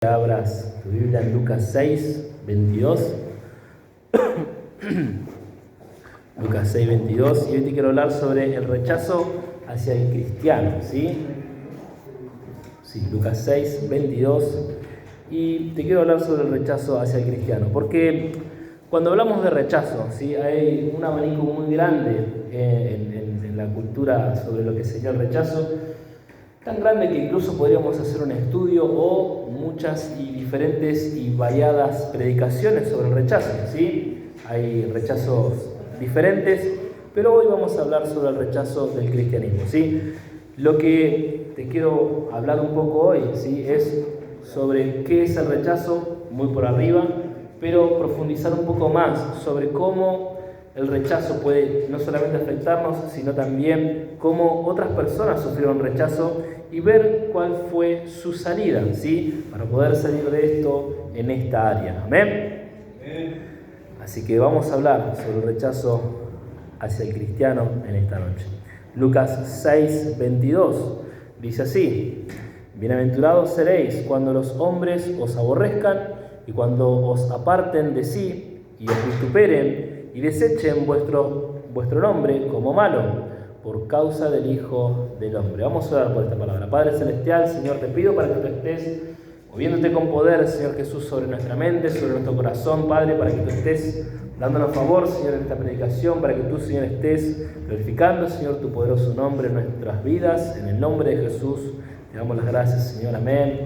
Abras tu Biblia en Lucas 6, 22. Lucas 6, 22. Y hoy te quiero hablar sobre el rechazo hacia el cristiano, ¿sí? Sí, Lucas 6, 22. Y te quiero hablar sobre el rechazo hacia el cristiano, porque cuando hablamos de rechazo, ¿sí? Hay un abanico muy grande en la cultura sobre lo que sería el rechazo, tan grande que incluso podríamos hacer un estudio o muchas y diferentes y variadas predicaciones sobre el rechazo, ¿sí? Hay rechazos diferentes, pero hoy vamos a hablar sobre el rechazo del cristianismo, ¿sí? Lo que te quiero hablar un poco hoy, ¿sí? Es sobre qué es el rechazo, muy por arriba, pero profundizar un poco más sobre cómo el rechazo puede no solamente afectarnos, sino también cómo otras personas sufrieron rechazo y ver cuál fue su salida, ¿sí? Para poder salir de esto en esta área. ¿Amén? Así que vamos a hablar sobre el rechazo hacia el cristiano en esta noche. Lucas 6, 22 dice así: Bienaventurados seréis cuando los hombres os aborrezcan y cuando os aparten de sí y os vituperen y desechen vuestro nombre como malo, por causa del Hijo del Hombre. Vamos a orar por esta palabra. Padre Celestial, Señor, te pido para que tú estés moviéndote con poder, Señor Jesús, sobre nuestra mente, sobre nuestro corazón, Padre, para que tú estés dándonos favor, Señor, en esta predicación, para que tú, Señor, estés glorificando, Señor, tu poderoso nombre en nuestras vidas. En el nombre de Jesús te damos las gracias, Señor. Amén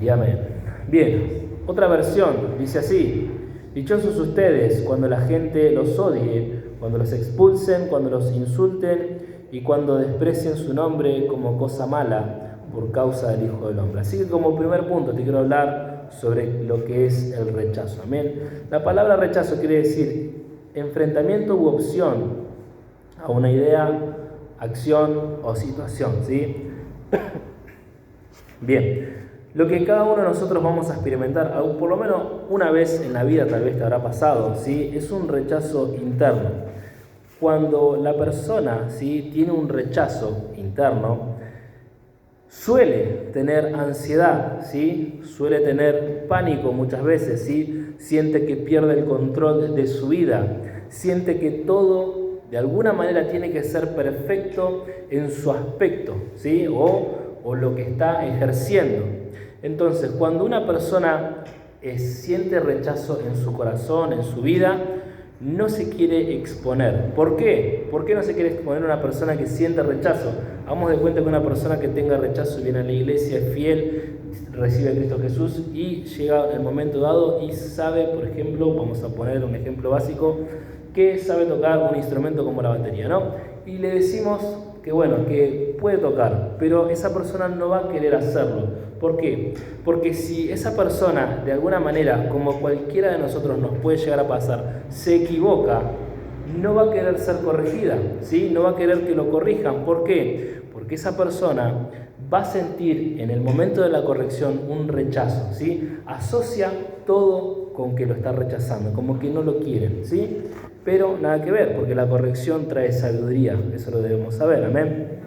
y amén. Bien, otra versión dice así: Dichosos ustedes cuando la gente los odie, cuando los expulsen, cuando los insulten y cuando desprecien su nombre como cosa mala por causa del Hijo del Hombre. Así que como primer punto te quiero hablar sobre lo que es el rechazo. Amén. La palabra rechazo quiere decir enfrentamiento u opción a una idea, acción o situación, ¿sí? Bien. Lo que cada uno de nosotros vamos a experimentar, por lo menos una vez en la vida, tal vez te habrá pasado, ¿sí? Es un rechazo interno. Cuando la persona, ¿sí?, tiene un rechazo interno, suele tener ansiedad, ¿sí? Suele tener pánico muchas veces, ¿sí? Siente que pierde el control de su vida, siente que todo de alguna manera tiene que ser perfecto en su aspecto, ¿sí? O lo que está ejerciendo. Entonces, cuando una persona siente rechazo en su corazón, en su vida, no se quiere exponer. ¿Por qué? ¿Por qué no se quiere exponer una persona que siente rechazo? Hagamos de cuenta que una persona que tenga rechazo viene a la iglesia, es fiel, recibe a Cristo Jesús y llega el momento dado y sabe, por ejemplo, vamos a poner un ejemplo básico, que sabe tocar un instrumento como la batería, ¿no? Y le decimos que bueno, que puede tocar, pero esa persona no va a querer hacerlo. ¿Por qué? Porque si esa persona, de alguna manera, como cualquiera de nosotros nos puede llegar a pasar, se equivoca, no va a querer ser corregida, ¿sí? No va a querer que lo corrijan. ¿Por qué? Porque esa persona va a sentir en el momento de la corrección un rechazo, ¿sí? Asocia todo con que lo está rechazando, como que no lo quieren, ¿sí? Pero nada que ver, porque la corrección trae sabiduría, eso lo debemos saber, amén.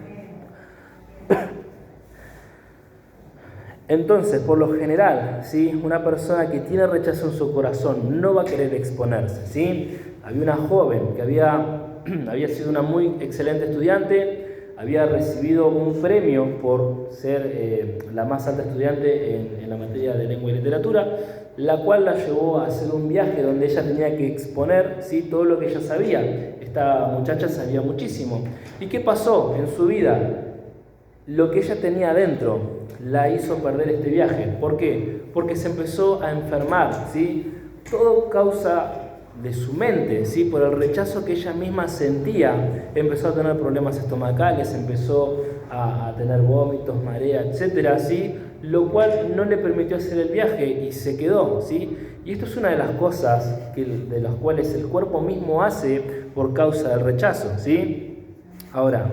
Entonces, por lo general, ¿sí?, una persona que tiene rechazo en su corazón no va a querer exponerse, ¿sí? Había una joven que había sido una muy excelente estudiante, había recibido un premio por ser la más alta estudiante en la materia de lengua y literatura, la cual la llevó a hacer un viaje donde ella tenía que exponer, ¿sí?, todo lo que ella sabía. Esta muchacha sabía muchísimo. ¿Y qué pasó en su vida? Lo que ella tenía adentro la hizo perder este viaje. ¿Por qué? Porque se empezó a enfermar, ¿sí? Todo causa de su mente, ¿sí? Por el rechazo que ella misma sentía, empezó a tener problemas estomacales, empezó a tener vómitos, marea, etcétera, ¿sí? Lo cual no le permitió hacer el viaje y se quedó, ¿sí? Y esto es una de las cosas de las cuales el cuerpo mismo hace por causa del rechazo, ¿sí? Ahora,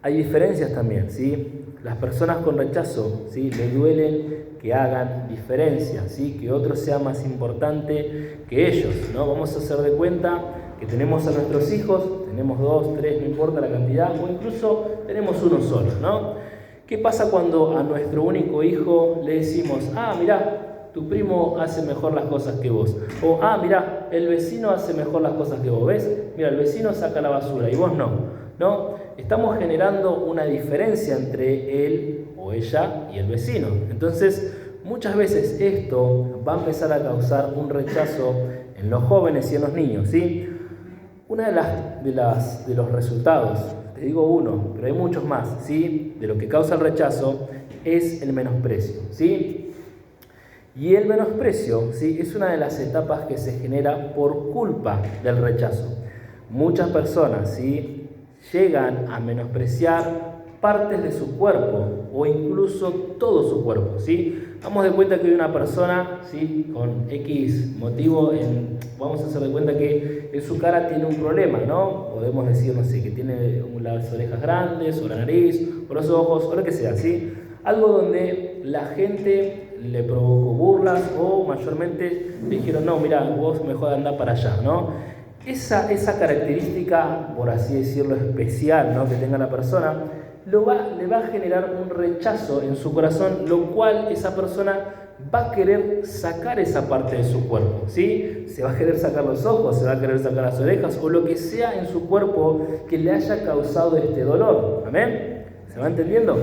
hay diferencias también, ¿sí? Las personas con rechazo, ¿sí?, le duelen que hagan diferencia, ¿sí?, que otro sea más importante que ellos, ¿no? Vamos a hacer de cuenta que tenemos a nuestros hijos, tenemos 2, 3, no importa la cantidad, o incluso tenemos uno solo, ¿no? ¿Qué pasa cuando a nuestro único hijo le decimos, mirá, tu primo hace mejor las cosas que vos? O, mirá, el vecino hace mejor las cosas que vos, ¿ves? Mira, el vecino saca la basura y vos no, ¿no? Estamos generando una diferencia entre él o ella y el vecino. Entonces, muchas veces esto va a empezar a causar un rechazo en los jóvenes y en los niños, ¿sí? Una de los resultados, te digo uno, pero hay muchos más, ¿sí? De lo que causa el rechazo es el menosprecio, ¿sí? Y el menosprecio, ¿sí? Es una de las etapas que se genera por culpa del rechazo. Muchas personas, ¿sí? Llegan a menospreciar partes de su cuerpo o incluso todo su cuerpo, ¿sí? Vamos de cuenta que hay una persona, ¿sí? Con X motivo, vamos a hacer de cuenta que en su cara tiene un problema, ¿no? Podemos decir, no sé, que tiene las orejas grandes, o la nariz, o los ojos, o lo que sea, ¿sí? Algo donde la gente le provocó burlas o mayormente le dijeron, no, mira, vos mejor andá para allá, ¿no? Esa característica, por así decirlo, especial, ¿no? Que tenga la persona, le va a generar un rechazo en su corazón, lo cual esa persona va a querer sacar esa parte de su cuerpo, ¿sí? Se va a querer sacar los ojos, se va a querer sacar las orejas o lo que sea en su cuerpo que le haya causado este dolor. ¿Amén? ¿Se va entendiendo?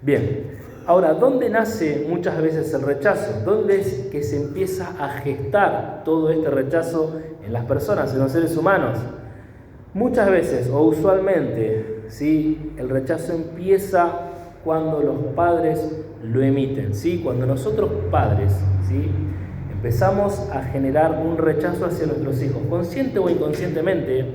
Bien. Ahora, ¿dónde nace muchas veces el rechazo? ¿Dónde es que se empieza a gestar todo este rechazo en las personas, en los seres humanos? Muchas veces o usualmente, ¿sí? El rechazo empieza cuando los padres lo emiten, ¿sí? Cuando nosotros padres, ¿sí? Empezamos a generar un rechazo hacia nuestros hijos, consciente o inconscientemente,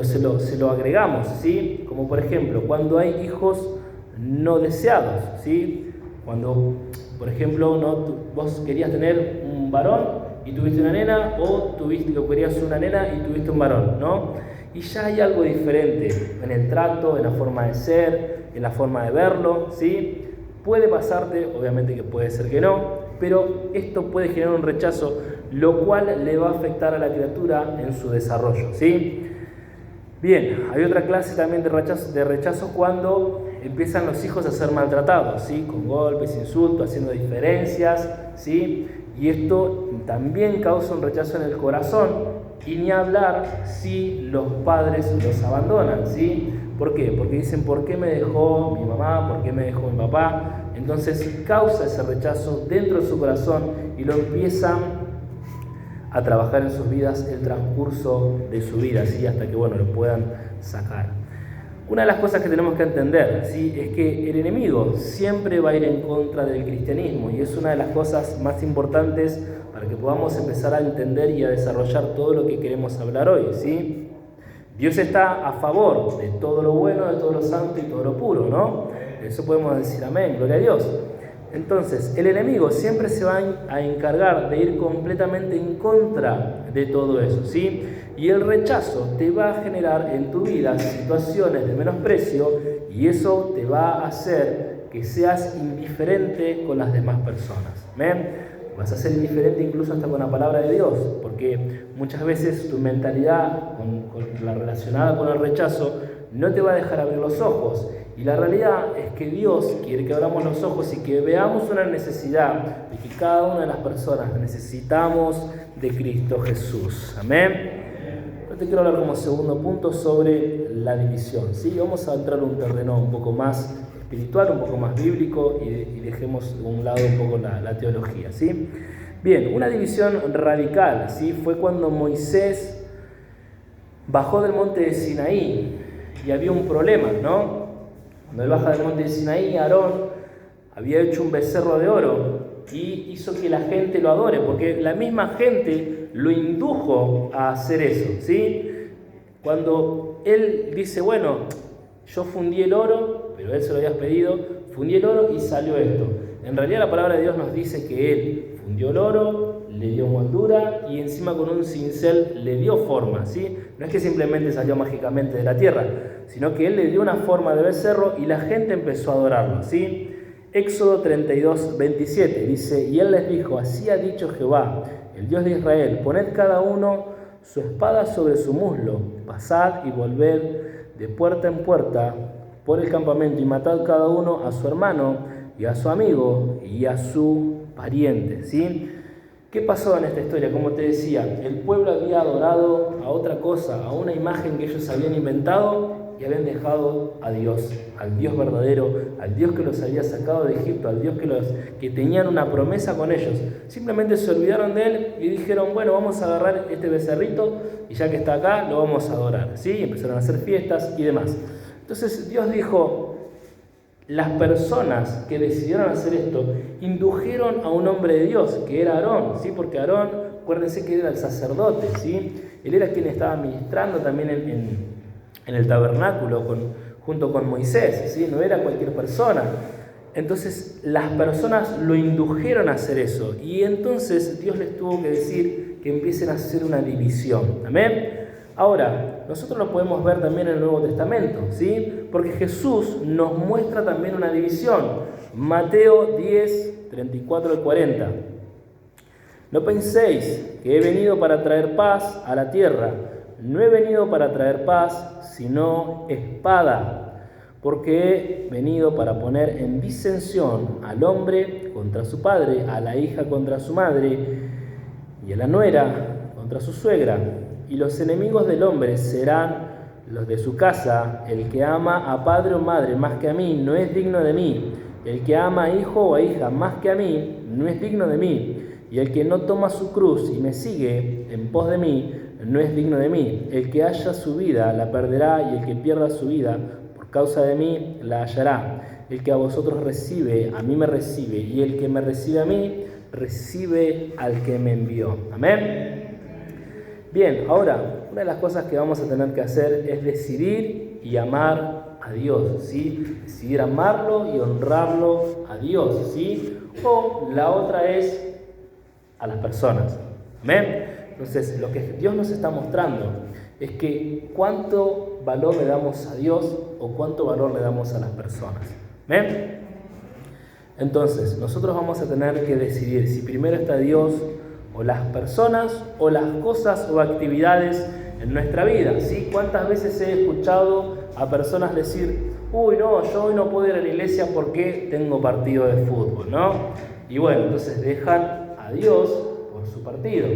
se lo agregamos, ¿sí? Como por ejemplo, cuando hay hijos no deseados, ¿sí? Cuando, por ejemplo, vos querías tener un varón y tuviste una nena, o querías una nena y tuviste un varón, ¿no? Y ya hay algo diferente en el trato, en la forma de ser, en la forma de verlo, ¿sí? Puede pasarte, obviamente que puede ser que no, pero esto puede generar un rechazo, lo cual le va a afectar a la criatura en su desarrollo, ¿sí? Bien, hay otra clase también de rechazo cuando empiezan los hijos a ser maltratados, ¿sí? Con golpes, insultos, haciendo diferencias, ¿sí? Y esto también causa un rechazo en el corazón, y ni hablar si los padres los abandonan, ¿sí? ¿Por qué? Porque dicen, ¿por qué me dejó mi mamá? ¿Por qué me dejó mi papá? Entonces causa ese rechazo dentro de su corazón y lo empiezan a trabajar en sus vidas el transcurso de su vida, ¿sí? Hasta que, lo puedan sacar. Una de las cosas que tenemos que entender, ¿sí? Es que el enemigo siempre va a ir en contra del cristianismo, y es una de las cosas más importantes para que podamos empezar a entender y a desarrollar todo lo que queremos hablar hoy, ¿sí? Dios está a favor de todo lo bueno, de todo lo santo y todo lo puro, ¿no? Eso podemos decir amén, gloria a Dios. Entonces, el enemigo siempre se va a encargar de ir completamente en contra de todo eso, ¿sí? Y el rechazo te va a generar en tu vida situaciones de menosprecio, y eso te va a hacer que seas indiferente con las demás personas. ¿Amén? Vas a ser indiferente incluso hasta con la palabra de Dios, porque muchas veces tu mentalidad la relacionada con el rechazo no te va a dejar abrir los ojos. Y la realidad es que Dios quiere que abramos los ojos y que veamos una necesidad de que cada una de las personas necesitamos de Cristo Jesús. Amén. Yo te quiero hablar como segundo punto sobre la división, ¿sí? Vamos a entrar en un terreno un poco más espiritual, un poco más bíblico, y dejemos a un lado un poco la teología, ¿sí? Bien, una división radical, ¿sí? Fue cuando Moisés bajó del monte de Sinaí y había un problema, ¿no? Cuando él baja del monte de Sinaí, Aarón había hecho un becerro de oro y hizo que la gente lo adore, porque la misma gente lo indujo a hacer eso, ¿sí? Cuando él dice, yo fundí el oro, pero él se lo había pedido, fundí el oro y salió esto. En realidad la palabra de Dios nos dice que él fundió el oro, le dio moldura y encima con un cincel le dio forma, ¿sí? No es que simplemente salió mágicamente de la tierra, sino que él le dio una forma de becerro y la gente empezó a adorarlo, ¿sí? Éxodo 32, 27 dice, y él les dijo, así ha dicho Jehová, el Dios de Israel, poned cada uno su espada sobre su muslo, pasad y volved de puerta en puerta por el campamento y matad cada uno a su hermano y a su amigo y a su pariente, ¿sí? ¿Qué pasó en esta historia? Como te decía, el pueblo había adorado a otra cosa, a una imagen que ellos habían inventado y habían dejado a Dios, al Dios verdadero, al Dios que los había sacado de Egipto, al Dios que tenían una promesa con ellos. Simplemente se olvidaron de él y dijeron, bueno, vamos a agarrar este becerrito y ya que está acá, lo vamos a adorar, ¿sí? Y empezaron a hacer fiestas y demás. Entonces Dios dijo, las personas que decidieron hacer esto indujeron a un hombre de Dios, que era Aarón, ¿sí? Porque Aarón, acuérdense que era el sacerdote, ¿sí? Él era quien estaba ministrando también en el tabernáculo junto con Moisés, ¿sí? No era cualquier persona. Entonces las personas lo indujeron a hacer eso y entonces Dios les tuvo que decir que empiecen a hacer una división. ¿Amén? Ahora, nosotros lo podemos ver también en el Nuevo Testamento, ¿sí? Porque Jesús nos muestra también una división. Mateo 10, 34 al 40. No penséis que he venido para traer paz a la tierra. No he venido para traer paz, sino espada. Porque he venido para poner en disensión al hombre contra su padre, a la hija contra su madre y a la nuera contra su suegra. Y los enemigos del hombre serán los de su casa. El que ama a padre o madre más que a mí no es digno de mí. El que ama a hijo o a hija más que a mí no es digno de mí. Y el que no toma su cruz y me sigue en pos de mí no es digno de mí. El que haya su vida la perderá, y el que pierda su vida por causa de mí la hallará. El que a vosotros recibe, a mí me recibe, y el que me recibe a mí, recibe al que me envió. Amén. Bien, ahora, una de las cosas que vamos a tener que hacer es decidir y amar a Dios, ¿sí? Decidir amarlo y honrarlo a Dios, ¿sí? O la otra es a las personas. ¿Amén? Entonces, lo que Dios nos está mostrando es que cuánto valor le damos a Dios o cuánto valor le damos a las personas. ¿Amén? Entonces, nosotros vamos a tener que decidir si primero está Dios o las personas o las cosas o actividades en nuestra vida, ¿sí? ¿Cuántas veces he escuchado a personas decir, uy, no, yo hoy no puedo ir a la iglesia porque tengo partido de fútbol, ¿no? Y bueno, entonces dejan a Dios por su partido.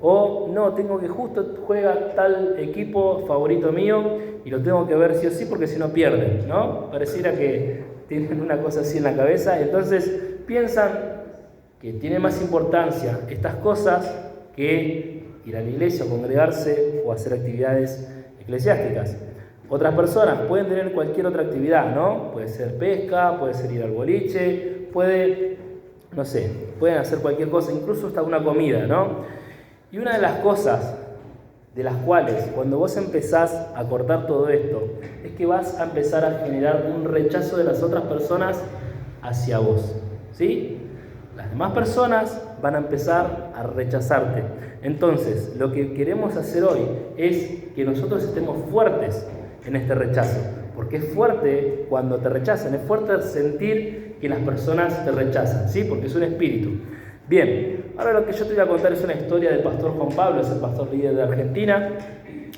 O no, tengo que justo juega tal equipo favorito mío y lo tengo que ver sí o sí porque si no pierden, ¿no? Pareciera que tienen una cosa así en la cabeza y entonces piensan que tiene más importancia estas cosas que ir a la iglesia o congregarse o hacer actividades eclesiásticas. Otras personas pueden tener cualquier otra actividad, ¿no? Puede ser pesca, puede ser ir al boliche, pueden hacer cualquier cosa, incluso hasta una comida, ¿no? Y una de las cosas de las cuales, cuando vos empezás a cortar todo esto, es que vas a empezar a generar un rechazo de las otras personas hacia vos, ¿sí? Las demás personas van a empezar a rechazarte. Entonces, lo que queremos hacer hoy es que nosotros estemos fuertes en este rechazo, porque es fuerte cuando te rechazan, es fuerte sentir que las personas te rechazan, ¿sí? Porque es un espíritu. Bien, ahora lo que yo te voy a contar es una historia del pastor Juan Pablo, es el pastor líder de Argentina.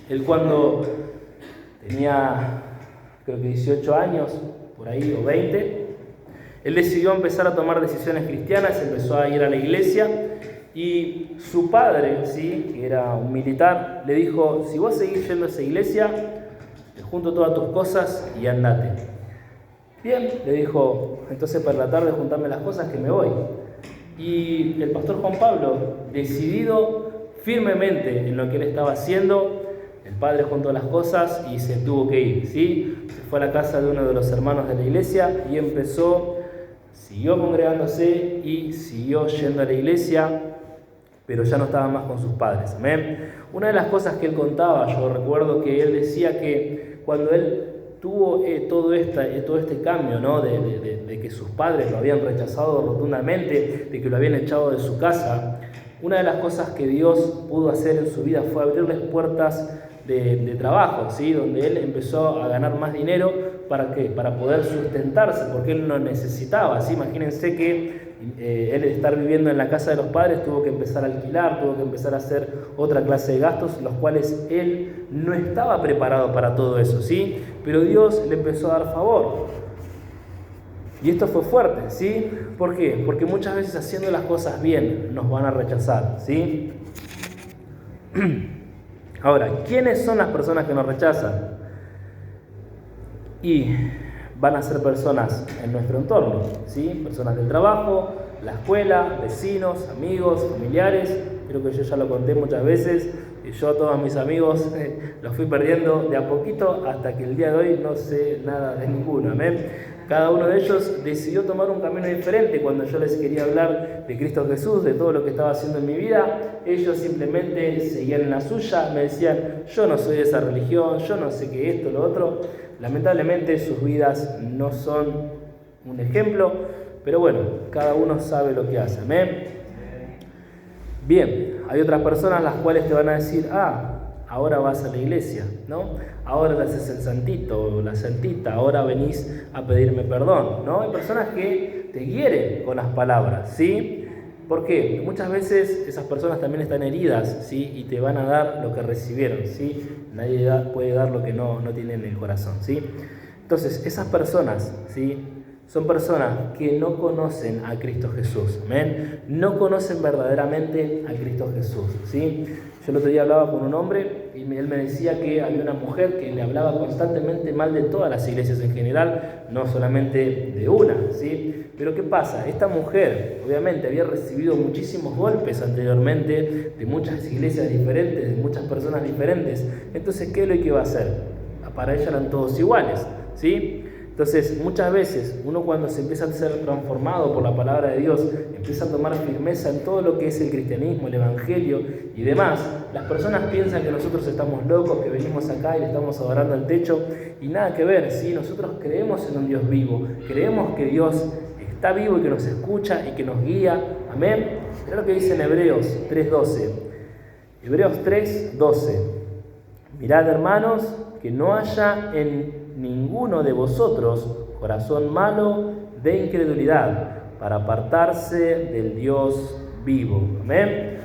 Él cuando tenía, creo que 18 años, por ahí, o 20, él decidió empezar a tomar decisiones cristianas, empezó a ir a la iglesia y su padre, ¿sí? Que era un militar, le dijo, si vos seguís yendo a esa iglesia, te junto todas tus cosas y andate. Bien, le dijo, entonces para la tarde juntame las cosas que me voy. Y el pastor Juan Pablo, decidido firmemente en lo que él estaba haciendo, el padre juntó las cosas y se tuvo que ir, ¿sí? Se fue a la casa de uno de los hermanos de la iglesia y siguió congregándose y siguió yendo a la iglesia, pero ya no estaba más con sus padres. Amén. Una de las cosas que él contaba, yo recuerdo que él decía que cuando él tuvo todo este cambio, ¿no? de que sus padres lo habían rechazado rotundamente, de que lo habían echado de su casa, una de las cosas que Dios pudo hacer en su vida fue abrirles puertas de trabajo, ¿sí? Donde él empezó a ganar más dinero ¿para qué? Para poder sustentarse, porque él no necesitaba, ¿sí? Imagínense que él estar viviendo en la casa de los padres tuvo que empezar a alquilar, tuvo que empezar a hacer otra clase de gastos, los cuales él no estaba preparado para todo eso, ¿sí? Pero Dios le empezó a dar favor. Y esto fue fuerte, ¿sí? ¿Por qué? Porque muchas veces haciendo las cosas bien nos van a rechazar, ¿sí? Ahora, ¿quiénes son las personas que nos rechazan? Y van a ser personas en nuestro entorno, ¿sí? Personas del trabajo, la escuela, vecinos, amigos, familiares. Creo que yo ya lo conté muchas veces. Y yo a todos mis amigos los fui perdiendo de a poquito hasta que el día de hoy no sé nada de ninguno. ¿Amén? Cada uno de ellos decidió tomar un camino diferente. Cuando yo les quería hablar de Cristo Jesús, de todo lo que estaba haciendo en mi vida, ellos simplemente seguían en la suya, me decían, yo no soy de esa religión, yo no sé qué esto, lo otro. Lamentablemente sus vidas no son un ejemplo, pero bueno, cada uno sabe lo que hace. ¿Amén? Bien, hay otras personas las cuales te van a decir, ahora vas a la iglesia, ¿no? Ahora te haces el santito o la santita, ahora venís a pedirme perdón, ¿no? Hay personas que te hieren con las palabras, ¿sí? ¿Por qué? Muchas veces esas personas también están heridas, ¿sí? Y te van a dar lo que recibieron, ¿sí? Nadie puede dar lo que no tiene en el corazón, ¿sí? Entonces, esas personas, ¿sí? Son personas que no conocen a Cristo Jesús, ¿amén? No conocen verdaderamente a Cristo Jesús, ¿sí? Yo el otro día hablaba con un hombre y él me decía que había una mujer que le hablaba constantemente mal de todas las iglesias en general, no solamente de una, ¿sí? Pero ¿qué pasa? Esta mujer obviamente había recibido muchísimos golpes anteriormente de muchas iglesias diferentes, de muchas personas diferentes. Entonces, ¿qué es lo que va a hacer? Para ella eran todos iguales, ¿sí? Entonces, muchas veces, uno cuando se empieza a ser transformado por la palabra de Dios, empieza a tomar firmeza en todo lo que es el cristianismo, el evangelio y demás, las personas piensan que nosotros estamos locos, que venimos acá y le estamos adorando al techo, y nada que ver, ¿sí? Nosotros creemos en un Dios vivo, creemos que Dios está vivo y que nos escucha y que nos guía, amén. Mirá lo que dice en Hebreos 3:12. Hebreos 3:12. Mirad, hermanos, que no haya en ninguno de vosotros corazón malo de incredulidad para apartarse del Dios vivo. Amén.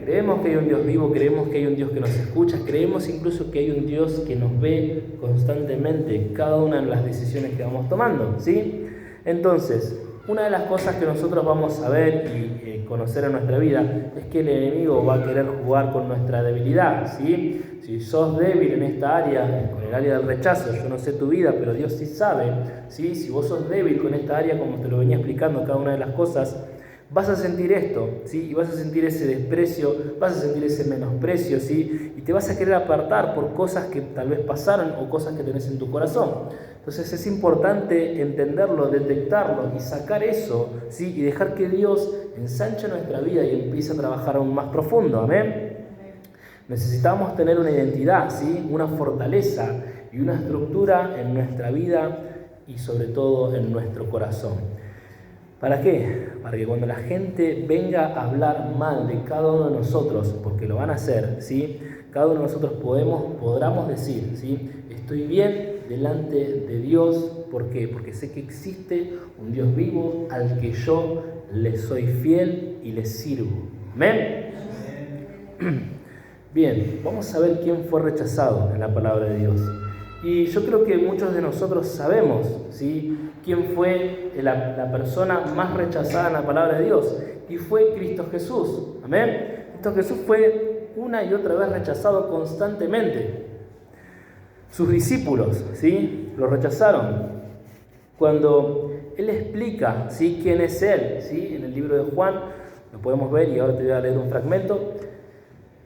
Creemos que hay un Dios vivo, creemos que hay un Dios que nos escucha, creemos incluso que hay un Dios que nos ve constantemente cada una de las decisiones que vamos tomando, ¿sí? Entonces, una de las cosas que nosotros vamos a ver y conocer en nuestra vida es que el enemigo va a querer jugar con nuestra debilidad, ¿sí? Si sos débil en esta área, con el área del rechazo, yo no sé tu vida, pero Dios sí sabe, ¿sí? Si vos sos débil con esta área, como te lo venía explicando cada una de las cosas, vas a sentir esto, ¿sí? Y vas a sentir ese desprecio, vas a sentir ese menosprecio, ¿sí? Y te vas a querer apartar por cosas que tal vez pasaron o cosas que tenés en tu corazón. Entonces es importante entenderlo, detectarlo y sacar eso, ¿sí? Y dejar que Dios ensanche nuestra vida y empiece a trabajar aún más profundo, ¿amén? Necesitamos tener una identidad, ¿sí? Una fortaleza y una estructura en nuestra vida y sobre todo en nuestro corazón. ¿Para qué? Para que cuando la gente venga a hablar mal de cada uno de nosotros, porque lo van a hacer, ¿sí? Cada uno de nosotros podamos decir, ¿sí? Estoy bien delante de Dios. ¿Por qué? Porque sé que existe un Dios vivo al que yo le soy fiel y le sirvo. ¿Amén? Bien, vamos a ver quién fue rechazado en la palabra de Dios. Y yo creo que muchos de nosotros sabemos, ¿sí? Quién fue la persona más rechazada en la palabra de Dios. Y fue Cristo Jesús. Amén. Cristo Jesús fue una y otra vez rechazado constantemente. Sus discípulos, ¿sí? Lo rechazaron. Cuando Él explica, ¿sí? Quién es Él, ¿sí? En el libro de Juan, lo podemos ver y ahora te voy a leer un fragmento.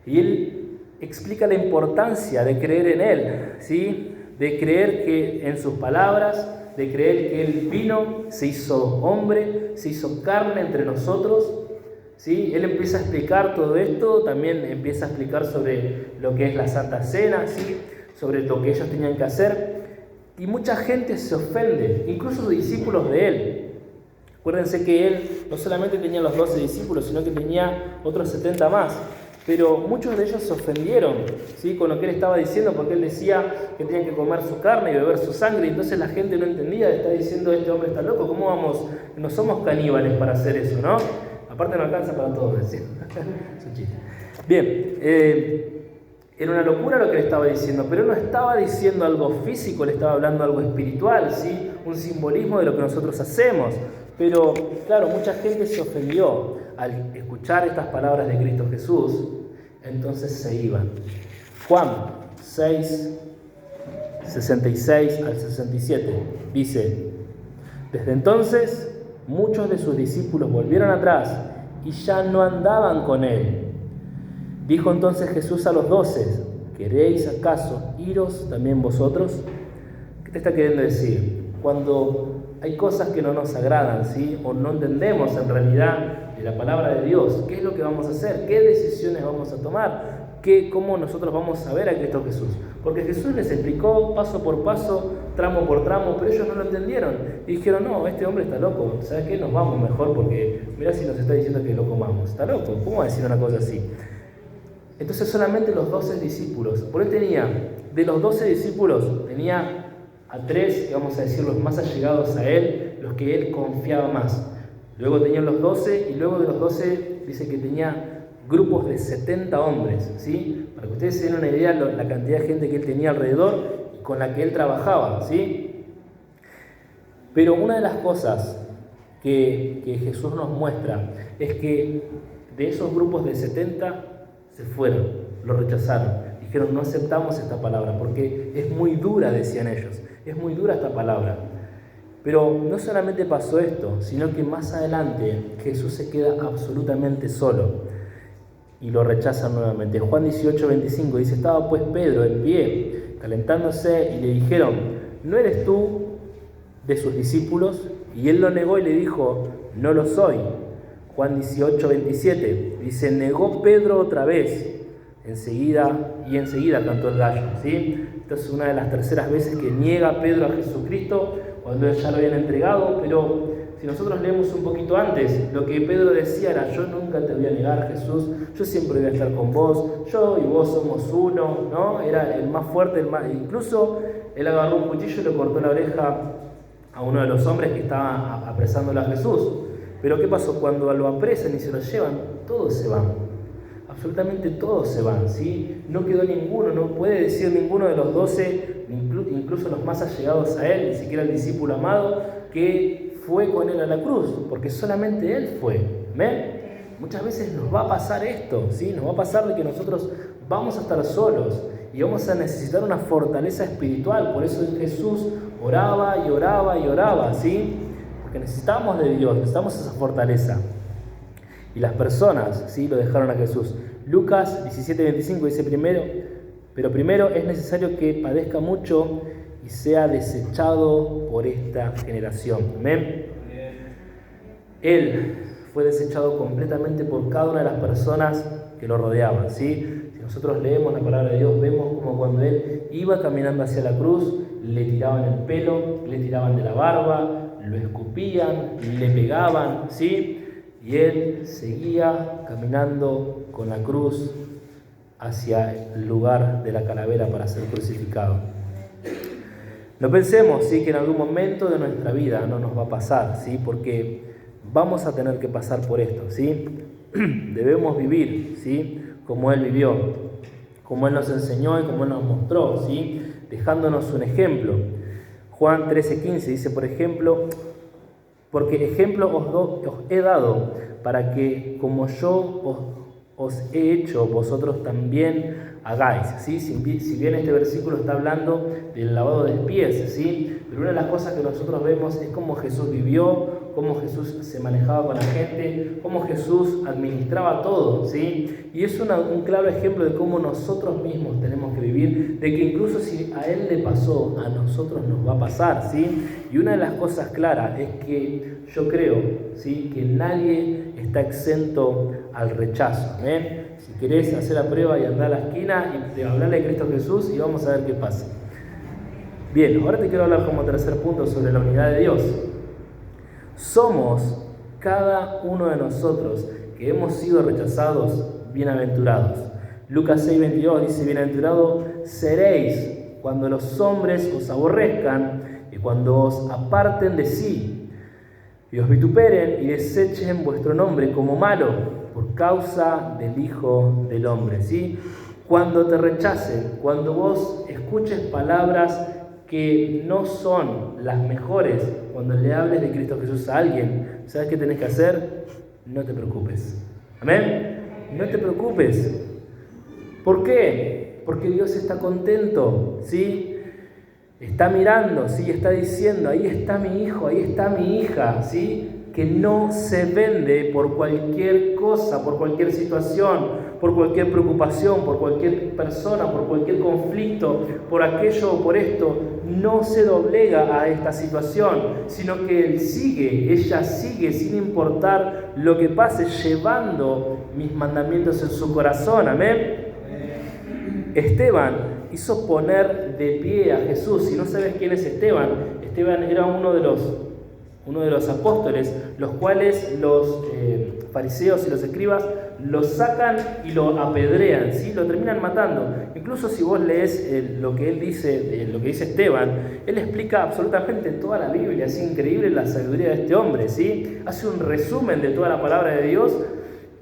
Y Él explica la importancia de creer en Él, ¿sí? De creer que en sus palabras, de creer que Él vino, se hizo hombre, se hizo carne entre nosotros, ¿sí? Él empieza a explicar todo esto, también empieza a explicar sobre lo que es la Santa Cena, ¿sí? Sobre lo que ellos tenían que hacer, y mucha gente se ofende, incluso los discípulos de Él. Acuérdense que Él no solamente tenía los 12 discípulos, sino que tenía otros 70 más. pero muchos de ellos se ofendieron, ¿sí?, con lo que él estaba diciendo, porque él decía que tenían que comer su carne y beber su sangre, y entonces la gente no entendía, está diciendo, este hombre está loco, ¿cómo vamos? No somos caníbales para hacer eso, ¿no? Aparte no alcanza para todo, decía. Es un chiste. Bien, era una locura lo que le estaba diciendo, pero él no estaba diciendo algo físico, le estaba hablando algo espiritual, ¿sí?, un simbolismo de lo que nosotros hacemos. Pero, claro, mucha gente se ofendió al escuchar estas palabras de Cristo Jesús, entonces se iban. Juan 6, 66 al 67 dice: desde entonces muchos de sus discípulos volvieron atrás y ya no andaban con él. Dijo entonces Jesús a los 12: ¿queréis acaso iros también vosotros? ¿Qué te está queriendo decir? Cuando hay cosas que no nos agradan, ¿sí?, o no entendemos en realidad de la palabra de Dios, ¿qué es lo que vamos a hacer? ¿Qué decisiones vamos a tomar? ¿Cómo nosotros vamos a ver a Cristo Jesús? Porque Jesús les explicó paso por paso, tramo por tramo, pero ellos no lo entendieron. Y dijeron, no, este hombre está loco, ¿sabes qué? Nos vamos mejor porque mirá si nos está diciendo que lo comamos. Está loco, ¿cómo va a decir una cosa así? Entonces solamente los 12 discípulos, por él tenía, de los 12 discípulos, tenía a 3, que vamos a decir los más allegados a él, los que él confiaba más. Luego tenían los 12, y luego de los 12 dice que tenía grupos de 70 hombres, ¿sí? Para que ustedes se den una idea de la cantidad de gente que él tenía alrededor y con la que él trabajaba, ¿sí? Pero una de las cosas que Jesús nos muestra es que de esos grupos de 70 se fueron, lo rechazaron. Dijeron, no aceptamos esta palabra porque es muy dura, decían ellos. Es muy dura esta palabra. Pero no solamente pasó esto, sino que más adelante Jesús se queda absolutamente solo y lo rechazan nuevamente. Juan 18:25 dice: estaba pues Pedro en pie, calentándose, y le dijeron: ¿no eres tú de sus discípulos? Y él lo negó y le dijo: no lo soy. Juan 18:27 dice: negó Pedro otra vez. Enseguida cantó el gallo, ¿sí? Esta es una de las terceras veces que niega Pedro a Jesucristo cuando ya lo habían entregado, pero si nosotros leemos un poquito antes, lo que Pedro decía era: yo nunca te voy a negar, Jesús, yo siempre voy a estar con vos, yo y vos somos uno, ¿no? Era el más fuerte, incluso él agarró un cuchillo y le cortó la oreja a uno de los hombres que estaba apresándolo a Jesús. Pero ¿qué pasó? Cuando lo apresan y se lo llevan, todos se van. Absolutamente todos se van, ¿sí? No quedó ninguno, no puede decir ninguno de los 12, incluso los más allegados a él, ni siquiera el discípulo amado, que fue con él a la cruz, porque solamente él fue. ¿Ven? Muchas veces nos va a pasar esto, ¿sí? Nos va a pasar de que nosotros vamos a estar solos y vamos a necesitar una fortaleza espiritual. Por eso Jesús oraba y oraba y oraba, ¿sí? Porque necesitamos de Dios, necesitamos esa fortaleza. Y las personas, ¿sí?, lo dejaron a Jesús. Lucas 17:25 dice: primero es necesario que padezca mucho y sea desechado por esta generación. Amén. Él fue desechado completamente por cada una de las personas que lo rodeaban, ¿sí? Si nosotros leemos la palabra de Dios, vemos como cuando él iba caminando hacia la cruz, le tiraban el pelo, le tiraban de la barba, lo escupían, le pegaban, ¿sí? Y él seguía caminando con la cruz hacia el lugar de la calavera para ser crucificado. No pensemos, ¿sí?, que en algún momento de nuestra vida no nos va a pasar, ¿sí?, porque vamos a tener que pasar por esto, ¿sí? Debemos vivir, ¿sí?, como él vivió, como él nos enseñó y como él nos mostró, ¿sí?, dejándonos un ejemplo. Juan 13:15 dice, por ejemplo: porque ejemplo os he dado, para que como yo os he hecho, vosotros también hagáis, ¿sí? Si bien este versículo está hablando del lavado de pies, ¿sí?, pero una de las cosas que nosotros vemos es cómo Jesús vivió, cómo Jesús se manejaba con la gente, cómo Jesús administraba todo, ¿sí? Y es un claro ejemplo de cómo nosotros mismos tenemos que vivir, de que incluso si a Él le pasó, a nosotros nos va a pasar, ¿sí? Y una de las cosas claras es que yo creo, ¿sí?, que nadie está exento al rechazo, ¿eh? Si querés hacer la prueba y andar a la esquina y hablarle de Cristo Jesús y vamos a ver qué pasa. Bien, ahora te quiero hablar como tercer punto sobre la unidad de Dios. Somos cada uno de nosotros que hemos sido rechazados bienaventurados. Lucas 6:22 dice: bienaventurados seréis cuando los hombres os aborrezcan y cuando os aparten de sí y os vituperen y desechen vuestro nombre como malo por causa del Hijo del Hombre. ¿Sí? Cuando te rechacen, cuando vos escuches palabras que no son las mejores, cuando le hables de Cristo Jesús a alguien, ¿sabes qué tenés que hacer? No te preocupes. ¿Amén? No te preocupes. ¿Por qué? Porque Dios está contento, ¿sí? Está mirando, ¿sí? Está diciendo: ahí está mi hijo, ahí está mi hija, ¿sí? Que no se vende por cualquier cosa, por cualquier situación, por cualquier preocupación, por cualquier persona, por cualquier conflicto, por aquello o por esto. No se doblega a esta situación, sino que él sigue, ella sigue, sin importar lo que pase, llevando mis mandamientos en su corazón. Amén. Esteban hizo poner de pie a Jesús. Si no sabes quién es Esteban, Esteban era uno de los apóstoles, los cuales los fariseos y los escribas lo sacan y lo apedrean, ¿sí? Lo terminan matando. Incluso si vos lees lo que él dice, lo que dice Esteban, él explica absolutamente toda la Biblia. Es increíble la sabiduría de este hombre, ¿sí? Hace un resumen de toda la palabra de Dios.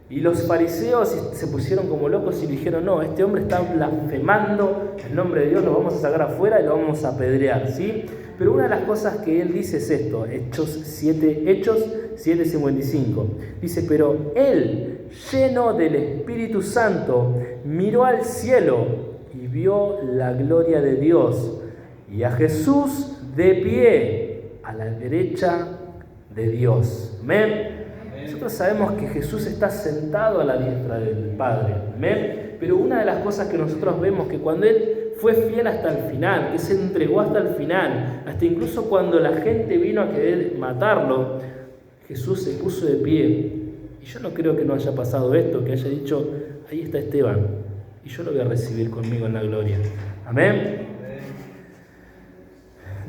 Y los fariseos se pusieron como locos y dijeron: no, este hombre está blasfemando el nombre de Dios, lo vamos a sacar afuera y lo vamos a apedrear, ¿sí? Pero una de las cosas que él dice es esto, Hechos 7:55. Dice: pero él, lleno del Espíritu Santo, miró al cielo y vio la gloria de Dios y a Jesús de pie a la derecha de Dios. Amén. Nosotros sabemos que Jesús está sentado a la diestra del Padre. Amén. Pero una de las cosas que nosotros vemos, que cuando Él fue fiel hasta el final, que se entregó hasta el final, hasta incluso cuando la gente vino a querer matarlo, Jesús se puso de pie. Y yo no creo que no haya pasado esto, que haya dicho: ahí está Esteban, y yo lo voy a recibir conmigo en la gloria. Amén.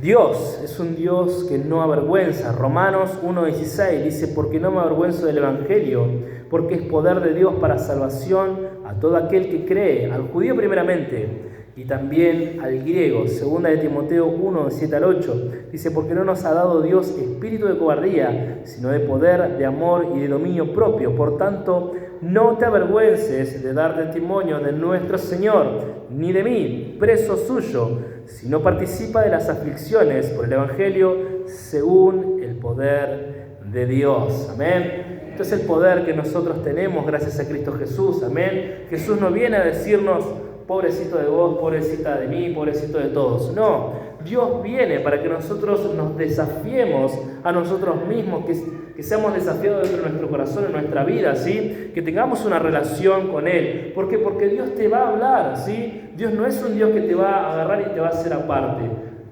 Dios es un Dios que no avergüenza. Romanos 1:16 dice: porque no me avergüenzo del Evangelio, porque es poder de Dios para salvación a todo aquel que cree, al judío primeramente, y también al griego. Segunda de Timoteo 1:7-8 dice: porque no nos ha dado Dios espíritu de cobardía, sino de poder, de amor y de dominio propio. Por tanto, no te avergüences de dar testimonio de nuestro Señor, ni de mí, preso suyo, sino participa de las aflicciones por el Evangelio según el poder de Dios. Amén. Este es el poder que nosotros tenemos gracias a Cristo Jesús. Amén. Jesús no viene a decirnos: pobrecito de vos, pobrecita de mí, pobrecito de todos. No, Dios viene para que nosotros nos desafiemos a nosotros mismos, que seamos desafiados dentro de nuestro corazón, en nuestra vida, ¿sí? Que tengamos una relación con Él. ¿Por qué? Porque Dios te va a hablar, ¿sí? Dios no es un Dios que te va a agarrar y te va a hacer aparte.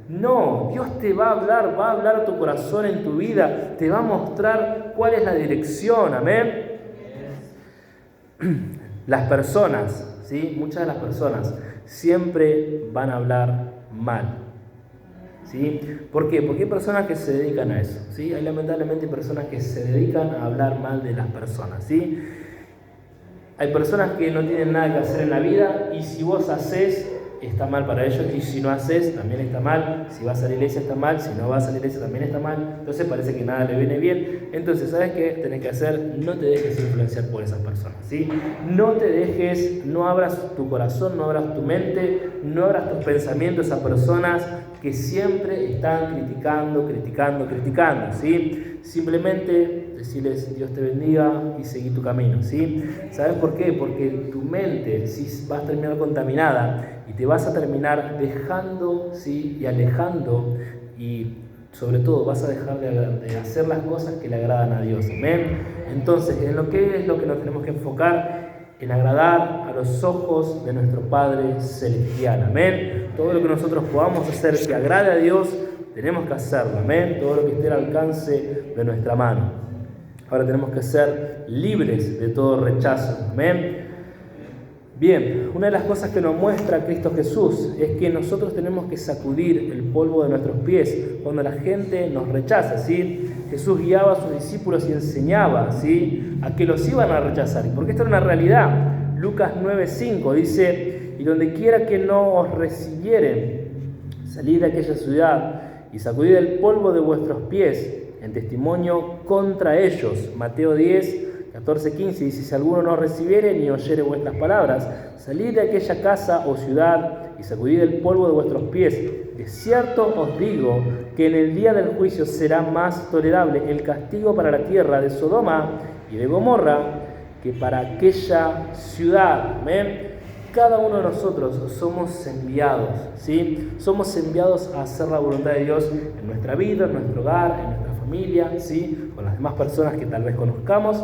No, Dios te va a hablar a tu corazón, en tu vida, te va a mostrar cuál es la dirección. Amén. Las personas, ¿sí? Muchas de las personas siempre van a hablar mal, ¿sí? ¿Por qué? Porque hay personas que se dedican a eso, ¿sí? Hay lamentablemente personas que se dedican a hablar mal de las personas, ¿sí? Hay personas que no tienen nada que hacer en la vida, y si vos haces, está mal para ellos, y si no haces, también está mal. Si vas a la iglesia está mal, si no vas a la iglesia también está mal. Entonces parece que nada le viene bien. Entonces, ¿sabes qué tenés que hacer? No te dejes influenciar por esas personas, ¿sí? No abras tu corazón, no abras tu mente, no abras tus pensamientos a personas que siempre están criticando, ¿sí? Simplemente decirles: Dios te bendiga y seguí tu camino, ¿sí? ¿Sabes por qué? Porque tu mente, ¿sí?, va a terminar contaminada y te vas a terminar dejando, ¿sí?, y alejando, y sobre todo vas a dejar de hacer las cosas que le agradan a Dios. Amén. Entonces, ¿en lo que es lo que nos tenemos que enfocar? En agradar a los ojos de nuestro Padre Celestial. Amén. Todo lo que nosotros podamos hacer que agrade a Dios, tenemos que hacerlo. Amén. Todo lo que esté al alcance de nuestra mano. Ahora tenemos que ser libres de todo rechazo. Amén. Bien, una de las cosas que nos muestra Cristo Jesús es que nosotros tenemos que sacudir el polvo de nuestros pies cuando la gente nos rechaza, ¿sí? Jesús guiaba a sus discípulos y enseñaba, ¿sí?, a que los iban a rechazar, porque esto era una realidad. Lucas 9:5 dice: y donde quiera que no os recibieren, salid de aquella ciudad y sacudid el polvo de vuestros pies en testimonio contra ellos. Mateo 10:14-15 dice: si alguno no recibiere ni oyere vuestras palabras, salid de aquella casa o ciudad y sacudid el polvo de vuestros pies. De cierto os digo que en el día del juicio será más tolerable el castigo para la tierra de Sodoma y de Gomorra que para aquella ciudad. Amén. Cada uno de nosotros somos enviados, ¿sí? Somos enviados a hacer la voluntad de Dios en nuestra vida, en nuestro hogar, en nuestra familia, ¿sí? Con las demás personas que tal vez conozcamos.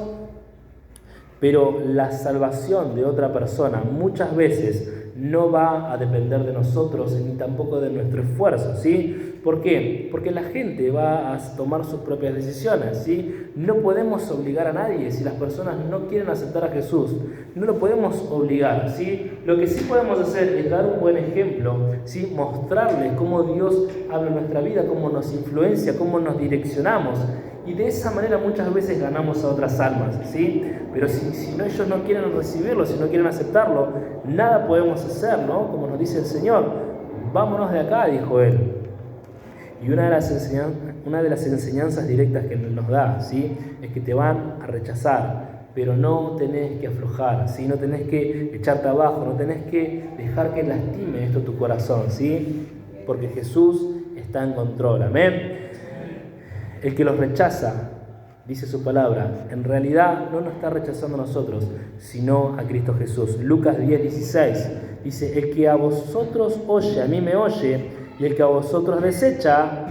Pero la salvación de otra persona muchas veces no va a depender de nosotros ni tampoco de nuestro esfuerzo, ¿sí? ¿Por qué? Porque la gente va a tomar sus propias decisiones, ¿sí? No podemos obligar a nadie. Si las personas no quieren aceptar a Jesús, no lo podemos obligar, ¿sí? Lo que sí podemos hacer es dar un buen ejemplo, ¿sí? Mostrarles cómo Dios habla en nuestra vida, cómo nos influencia, cómo nos direccionamos. Y de esa manera muchas veces ganamos a otras almas, ¿sí? Pero si no, ellos no quieren recibirlo, si no quieren aceptarlo, nada podemos hacer, ¿no? Como nos dice el Señor, vámonos de acá, dijo Él. Y una de las enseñanzas directas que Él nos da, ¿sí? Es que te van a rechazar, pero no tenés que aflojar, ¿sí? No tenés que echarte abajo, no tenés que dejar que lastime esto tu corazón, ¿sí? Porque Jesús está en control, amén. El que los rechaza, dice su palabra, en realidad no nos está rechazando a nosotros, sino a Cristo Jesús. Lucas 10:16 dice: el que a vosotros oye, a mí me oye, y el que a vosotros desecha,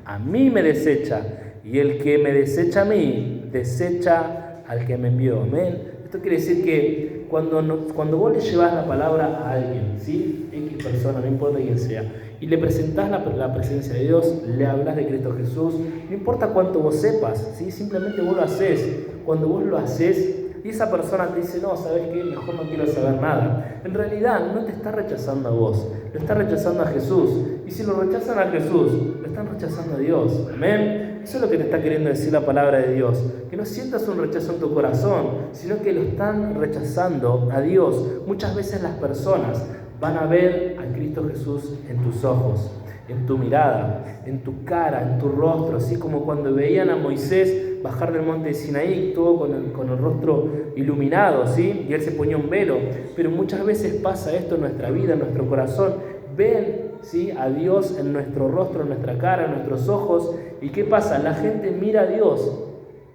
a mí me desecha, y el que me desecha a mí, desecha al que me envió. Amén. Esto quiere decir que cuando vos le llevas la palabra a alguien, ¿sí? X persona, no importa quién sea, y le presentás la presencia de Dios, le hablas de Cristo Jesús, no importa cuánto vos sepas, ¿sí? Simplemente vos lo haces. Cuando vos lo haces y esa persona te dice: no, ¿sabes qué? Mejor no quiero saber nada. En realidad no te está rechazando a vos, lo está rechazando a Jesús. Y si lo rechazan a Jesús, lo están rechazando a Dios. Amén. Eso es lo que te está queriendo decir la palabra de Dios. Que no sientas un rechazo en tu corazón, sino que lo están rechazando a Dios. Muchas veces las personas van a ver a Cristo Jesús en tus ojos, en tu mirada, en tu cara, en tu rostro, así como cuando veían a Moisés bajar del monte de Sinaí, todo con el rostro iluminado, ¿sí? Y él se ponía un velo. Pero muchas veces pasa esto en nuestra vida, en nuestro corazón. Ven, ¿sí?, a Dios en nuestro rostro, en nuestra cara, en nuestros ojos. ¿Y qué pasa? La gente mira a Dios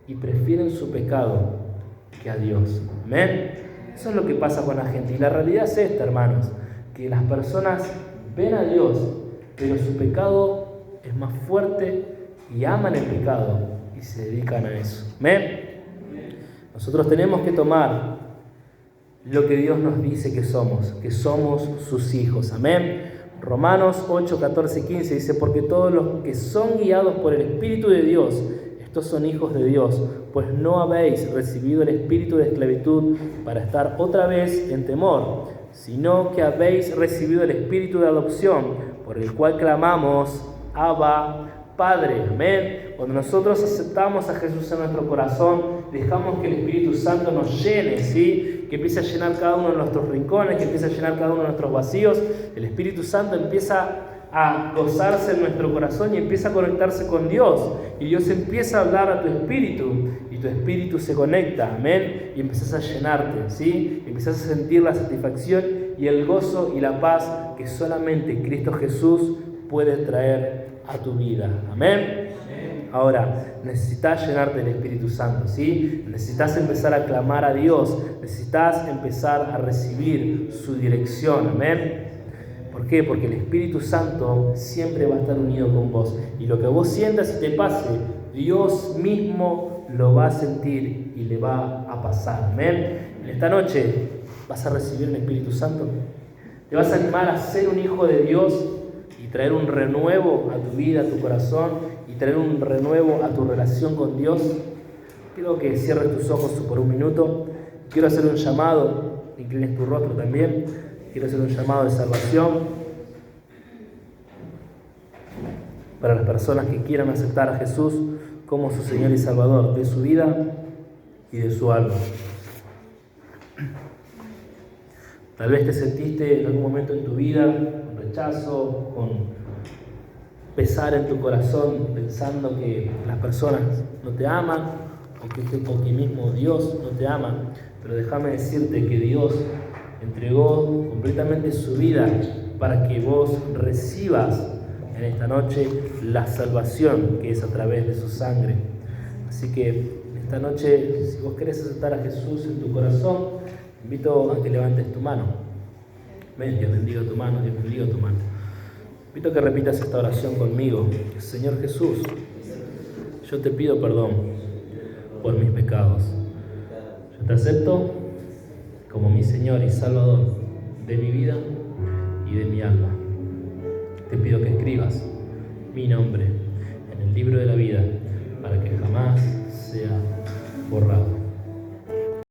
y prefieren su pecado que a Dios. ¿Amén? Eso es lo que pasa con la gente. Y la realidad es esta, hermanos, que las personas ven a Dios, pero su pecado es más fuerte y aman el pecado y se dedican a eso. ¿Amén? Nosotros tenemos que tomar lo que Dios nos dice que somos sus hijos. Amén. Romanos 8, 14 y 15 dice: porque todos los que son guiados por el Espíritu de Dios, estos son hijos de Dios, pues no habéis recibido el espíritu de esclavitud para estar otra vez en temor, sino que habéis recibido el espíritu de adopción, por el cual clamamos: Abba, Padre. Amén. Cuando nosotros aceptamos a Jesús en nuestro corazón, dejamos que el Espíritu Santo nos llene, ¿sí? Que empiece a llenar cada uno de nuestros rincones, que empiece a llenar cada uno de nuestros vacíos. El Espíritu Santo empieza a gozarse en nuestro corazón y empieza a conectarse con Dios. Y Dios empieza a hablar a tu espíritu y tu espíritu se conecta, amén. Y empiezas a llenarte, ¿sí? Empiezas a sentir la satisfacción y el gozo y la paz que solamente Cristo Jesús puede traer a tu vida, amén. Ahora, necesitas llenarte del Espíritu Santo, ¿sí? Necesitas empezar a clamar a Dios, necesitas empezar a recibir su dirección, amén. ¿Por qué? Porque el Espíritu Santo siempre va a estar unido con vos. Y lo que vos sientas y te pase, Dios mismo lo va a sentir y le va a pasar, amén. En esta noche vas a recibir el Espíritu Santo. Te vas a animar a ser un hijo de Dios y traer un renuevo a tu vida, a tu corazón, y traer un renuevo a tu relación con Dios. Quiero que cierres tus ojos por un minuto. Quiero hacer un llamado, inclines tu rostro también. Quiero hacer un llamado de salvación para las personas que quieran aceptar a Jesús como su Señor y Salvador de su vida y de su alma. Tal vez te sentiste en algún momento en tu vida con rechazo, con pesar en tu corazón, pensando que las personas no te aman o que mismo Dios no te ama. Pero déjame decirte que Dios entregó completamente su vida para que vos recibas en esta noche la salvación que es a través de su sangre. Así que esta noche, si vos querés aceptar a Jesús en tu corazón, te invito a que levantes tu mano. Ven, Dios bendiga tu mano, Dios bendiga tu mano. Te invito a que repitas esta oración conmigo. Señor Jesús, yo te pido perdón por mis pecados. Yo te acepto como mi Señor y Salvador de mi vida y de mi alma. Te pido que escribas mi nombre en el libro de la vida para que jamás sea borrado.